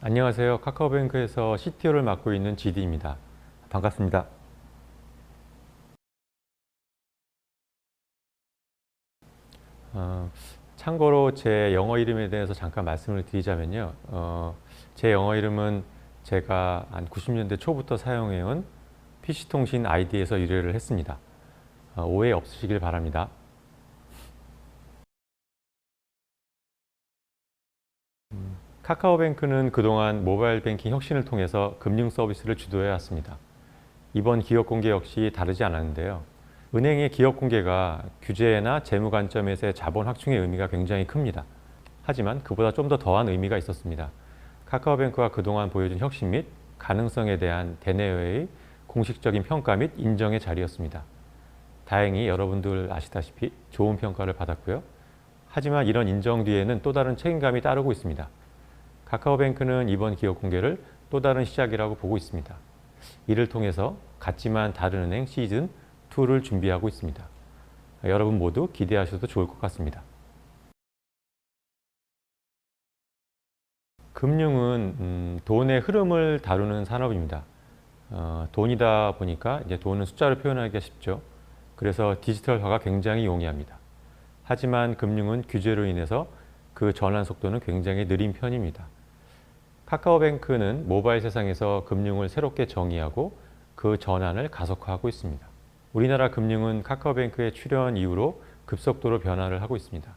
안녕하세요. 카카오뱅크에서 CTO를 맡고 있는 GD입니다. 반갑습니다. 참고로 제 영어 이름에 대해서 잠깐 말씀을 드리자면요. 제 영어 이름은 제가 한 90년대 초부터 사용해온 PC통신 아이디에서 유래를 했습니다. 오해 없으시길 바랍니다. 카카오뱅크는 그동안 모바일 뱅킹 혁신을 통해서 금융 서비스를 주도해 왔습니다. 이번 기업 공개 역시 다르지 않았는데요. 은행의 기업 공개가 규제나 재무 관점에서의 자본 확충의 의미가 굉장히 큽니다. 하지만 그보다 좀 더 더한 의미가 있었습니다. 카카오뱅크가 그동안 보여준 혁신 및 가능성에 대한 대내외의 공식적인 평가 및 인정의 자리였습니다. 다행히 여러분들 아시다시피 좋은 평가를 받았고요. 하지만 이런 인정 뒤에는 또 다른 책임감이 따르고 있습니다. 카카오뱅크는 이번 기업 공개를 또 다른 시작이라고 보고 있습니다. 이를 통해서 같지만 다른 은행 시즌2를 준비하고 있습니다. 여러분 모두 기대하셔도 좋을 것 같습니다. 금융은 돈의 흐름을 다루는 산업입니다. 돈이다 보니까 이제 돈은 숫자로 표현하기가 쉽죠. 그래서 디지털화가 굉장히 용이합니다. 하지만 금융은 규제로 인해서 그 전환 속도는 굉장히 느린 편입니다. 카카오뱅크는 모바일 세상에서 금융을 새롭게 정의하고 그 전환을 가속화하고 있습니다. 우리나라 금융은 카카오뱅크의 출현 이후로 급속도로 변화를 하고 있습니다.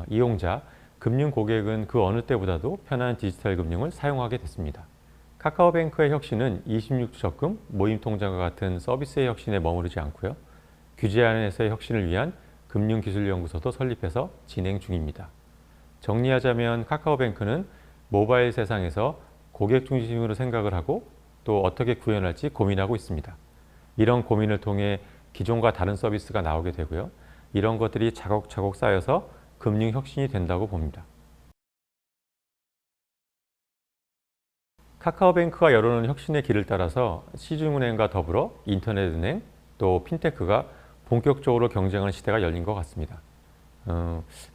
이용자, 금융 고객은 그 어느 때보다도 편한 디지털 금융을 사용하게 됐습니다. 카카오뱅크의 혁신은 26주 적금, 모임통장과 같은 서비스의 혁신에 머무르지 않고요. 규제 안에서의 혁신을 위한 금융기술연구소도 설립해서 진행 중입니다. 정리하자면 카카오뱅크는 모바일 세상에서 고객 중심으로 생각을 하고 또 어떻게 구현할지 고민하고 있습니다. 이런 고민을 통해 기존과 다른 서비스가 나오게 되고요. 이런 것들이 차곡차곡 쌓여서 금융 혁신이 된다고 봅니다. 카카오뱅크가 열어놓은 혁신의 길을 따라서 시중은행과 더불어 인터넷은행 또 핀테크가 본격적으로 경쟁하는 시대가 열린 것 같습니다.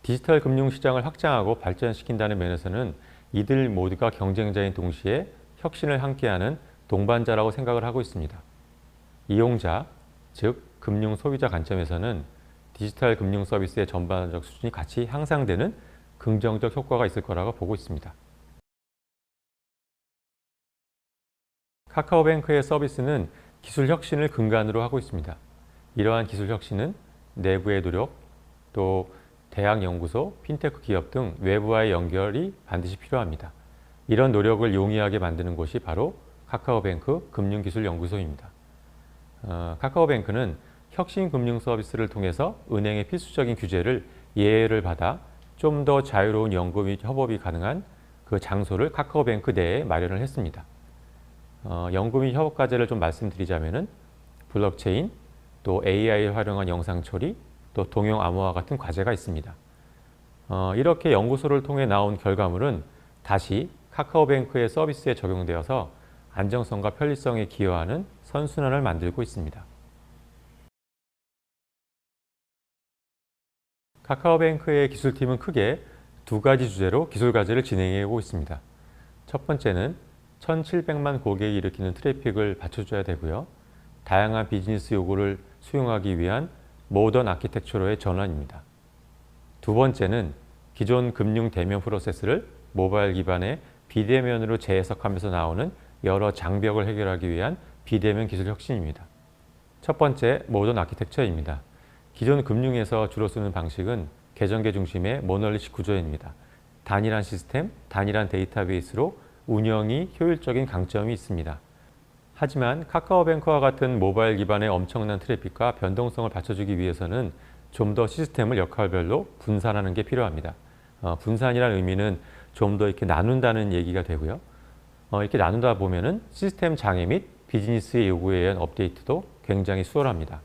디지털 금융시장을 확장하고 발전시킨다는 면에서는 이들 모두가 경쟁자인 동시에 혁신을 함께하는 동반자라고 생각을 하고 있습니다. 이용자, 즉 금융 소비자 관점에서는 디지털 금융 서비스의 전반적 수준이 같이 향상되는 긍정적 효과가 있을 거라고 보고 있습니다. 카카오뱅크의 서비스는 기술 혁신을 근간으로 하고 있습니다. 이러한 기술 혁신은 내부의 노력, 또 대학 연구소, 핀테크 기업 등 외부와의 연결이 반드시 필요합니다. 이런 노력을 용이하게 만드는 곳이 바로 카카오뱅크 금융기술연구소입니다. 카카오뱅크는 혁신 금융 서비스를 통해서 은행의 필수적인 규제를 예외를 받아 좀 더 자유로운 연구 및 협업이 가능한 그 장소를 카카오뱅크 내에 마련을 했습니다. 연구 및 협업 과제를 좀 말씀드리자면은 블록체인, 또 AI를 활용한 영상 처리, 또 동형 암호화 같은 과제가 있습니다. 이렇게 연구소를 통해 나온 결과물은 다시 카카오뱅크의 서비스에 적용되어서 안정성과 편리성에 기여하는 선순환을 만들고 있습니다. 카카오뱅크의 기술팀은 크게 두 가지 주제로 기술 과제를 진행하고 있습니다. 첫 번째는 1,700만 고객이 일으키는 트래픽을 받쳐줘야 되고요. 다양한 비즈니스 요구를 수용하기 위한 모던 아키텍처로의 전환입니다. 두 번째는 기존 금융 대면 프로세스를 모바일 기반의 비대면으로 재해석하면서 나오는 여러 장벽을 해결하기 위한 비대면 기술 혁신입니다. 첫 번째, 모던 아키텍처입니다. 기존 금융에서 주로 쓰는 방식은 계정계 중심의 모널리식 구조입니다. 단일한 시스템, 단일한 데이터베이스로 운영이 효율적인 강점이 있습니다. 하지만 카카오뱅크와 같은 모바일 기반의 엄청난 트래픽과 변동성을 받쳐주기 위해서는 좀 더 시스템을 역할별로 분산하는 게 필요합니다. 분산이라는 의미는 좀 더 이렇게 나눈다는 얘기가 되고요. 이렇게 나누다 보면은 시스템 장애 및 비즈니스의 요구에 의한 업데이트도 굉장히 수월합니다.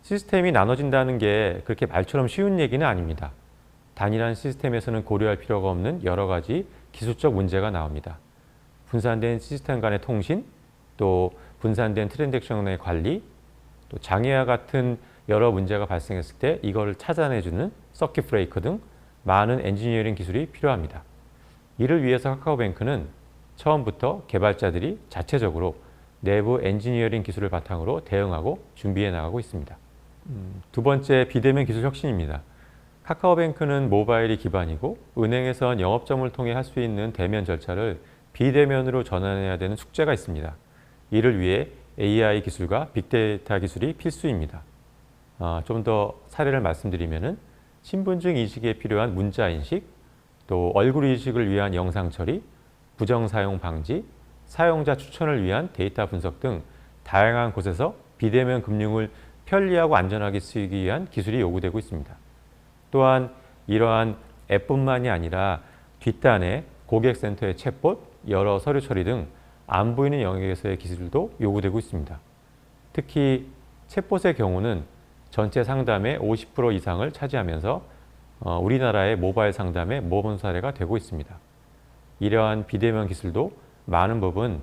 시스템이 나눠진다는 게 그렇게 말처럼 쉬운 얘기는 아닙니다. 단일한 시스템에서는 고려할 필요가 없는 여러 가지 기술적 문제가 나옵니다. 분산된 시스템 간의 통신, 또 분산된 트랜잭션의 관리, 또 장애와 같은 여러 문제가 발생했을 때 이거를 찾아내주는 서킷 브레이커 등 많은 엔지니어링 기술이 필요합니다. 이를 위해서 카카오뱅크는 처음부터 개발자들이 자체적으로 내부 엔지니어링 기술을 바탕으로 대응하고 준비해 나가고 있습니다. 두 번째, 비대면 기술 혁신입니다. 카카오뱅크는 모바일이 기반이고 은행에선 영업점을 통해 할 수 있는 대면 절차를 비대면으로 전환해야 되는 숙제가 있습니다. 이를 위해 AI 기술과 빅데이터 기술이 필수입니다. 좀 더 사례를 말씀드리면은 신분증 인식에 필요한 문자 인식, 또 얼굴 인식을 위한 영상 처리, 부정 사용 방지, 사용자 추천을 위한 데이터 분석 등 다양한 곳에서 비대면 금융을 편리하고 안전하게 쓰기 위한 기술이 요구되고 있습니다. 또한 이러한 앱뿐만이 아니라 뒷단에 고객센터의 챗봇, 여러 서류 처리 등 안 보이는 영역에서의 기술도 요구되고 있습니다. 특히 챗봇의 경우는 전체 상담의 50% 이상을 차지하면서 우리나라의 모바일 상담의 모범 사례가 되고 있습니다. 이러한 비대면 기술도 많은 부분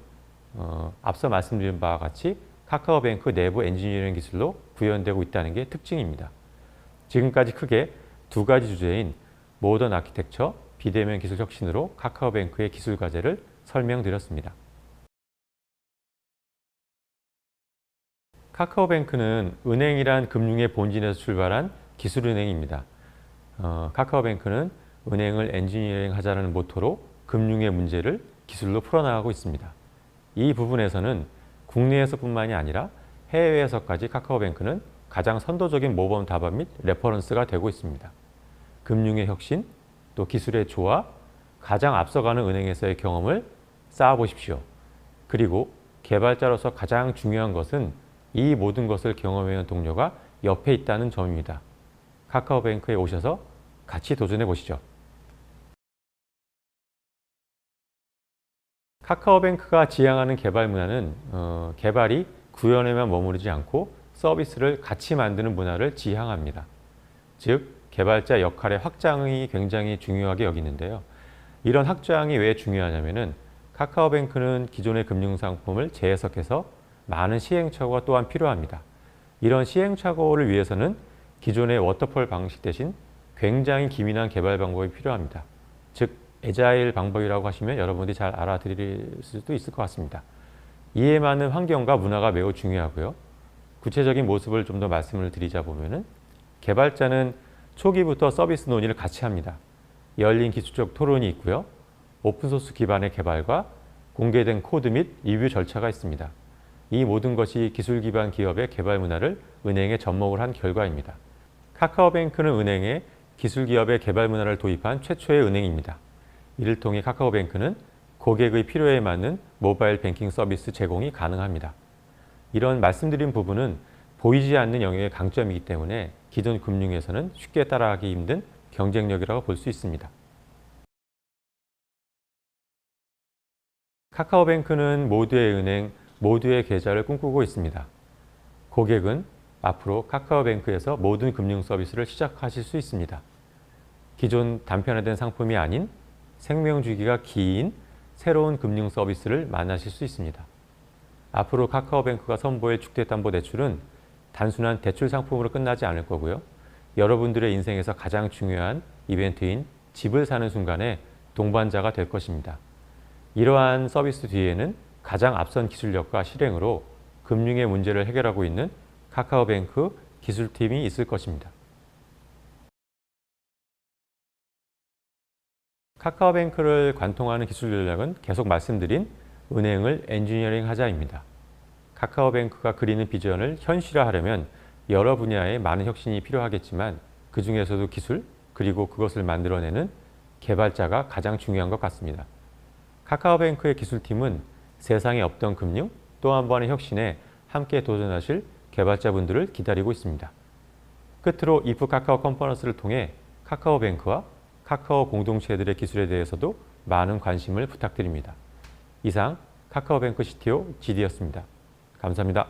앞서 말씀드린 바와 같이 카카오뱅크 내부 엔지니어링 기술로 구현되고 있다는 게 특징입니다. 지금까지 크게 두 가지 주제인 모던 아키텍처, 비대면 기술 혁신으로 카카오뱅크의 기술 과제를 설명드렸습니다. 카카오뱅크는 은행이란 금융의 본질에서 출발한 기술은행입니다. 카카오뱅크는 은행을 엔지니어링 하자는 모토로 금융의 문제를 기술로 풀어나가고 있습니다. 이 부분에서는 국내에서뿐만이 아니라 해외에서까지 카카오뱅크는 가장 선도적인 모범 답안 및 레퍼런스가 되고 있습니다. 금융의 혁신, 또 기술의 조화, 가장 앞서가는 은행에서의 경험을 쌓아보십시오. 그리고 개발자로서 가장 중요한 것은 이 모든 것을 경험해온 동료가 옆에 있다는 점입니다. 카카오뱅크에 오셔서 같이 도전해 보시죠. 카카오뱅크가 지향하는 개발 문화는 개발이 구현에만 머무르지 않고 서비스를 같이 만드는 문화를 지향합니다. 즉, 개발자 역할의 확장이 굉장히 중요하게 여기는데요. 이런 확장이 왜 중요하냐면은 카카오뱅크는 기존의 금융상품을 재해석해서 많은 시행착오가 또한 필요합니다. 이런 시행착오를 위해서는 기존의 워터폴 방식 대신 굉장히 기민한 개발 방법이 필요합니다. 즉, 애자일 방법이라고 하시면 여러분들이 잘 알아들일 수도 있을 것 같습니다. 이에 맞는 환경과 문화가 매우 중요하고요. 구체적인 모습을 좀 더 말씀을 드리자 보면은 개발자는 초기부터 서비스 논의를 같이 합니다. 열린 기술적 토론이 있고요. 오픈소스 기반의 개발과 공개된 코드 및 리뷰 절차가 있습니다. 이 모든 것이 기술 기반 기업의 개발 문화를 은행에 접목을 한 결과입니다. 카카오뱅크는 은행에 기술 기업의 개발 문화를 도입한 최초의 은행입니다. 이를 통해 카카오뱅크는 고객의 필요에 맞는 모바일 뱅킹 서비스 제공이 가능합니다. 이런 말씀드린 부분은 보이지 않는 영역의 강점이기 때문에 기존 금융에서는 쉽게 따라하기 힘든 경쟁력이라고 볼 수 있습니다. 카카오뱅크는 모두의 은행, 모두의 계좌를 꿈꾸고 있습니다. 고객은 앞으로 카카오뱅크에서 모든 금융 서비스를 시작하실 수 있습니다. 기존 단편화된 상품이 아닌 생명주기가 긴 새로운 금융 서비스를 만나실 수 있습니다. 앞으로 카카오뱅크가 선보일 주택담보대출은 단순한 대출 상품으로 끝나지 않을 거고요. 여러분들의 인생에서 가장 중요한 이벤트인 집을 사는 순간에 동반자가 될 것입니다. 이러한 서비스 뒤에는 가장 앞선 기술력과 실행으로 금융의 문제를 해결하고 있는 카카오뱅크 기술팀이 있을 것입니다. 카카오뱅크를 관통하는 기술 전략은 계속 말씀드린 은행을 엔지니어링 하자입니다. 카카오뱅크가 그리는 비전을 현실화하려면 여러 분야에 많은 혁신이 필요하겠지만 그 중에서도 기술 그리고 그것을 만들어내는 개발자가 가장 중요한 것 같습니다. 카카오뱅크의 기술팀은 세상에 없던 금융 또 한 번의 혁신에 함께 도전하실 개발자분들을 기다리고 있습니다. 끝으로 if 카카오 컨퍼런스를 통해 카카오뱅크와 카카오 공동체들의 기술에 대해서도 많은 관심을 부탁드립니다. 이상 카카오뱅크 CTO GD였습니다. 감사합니다.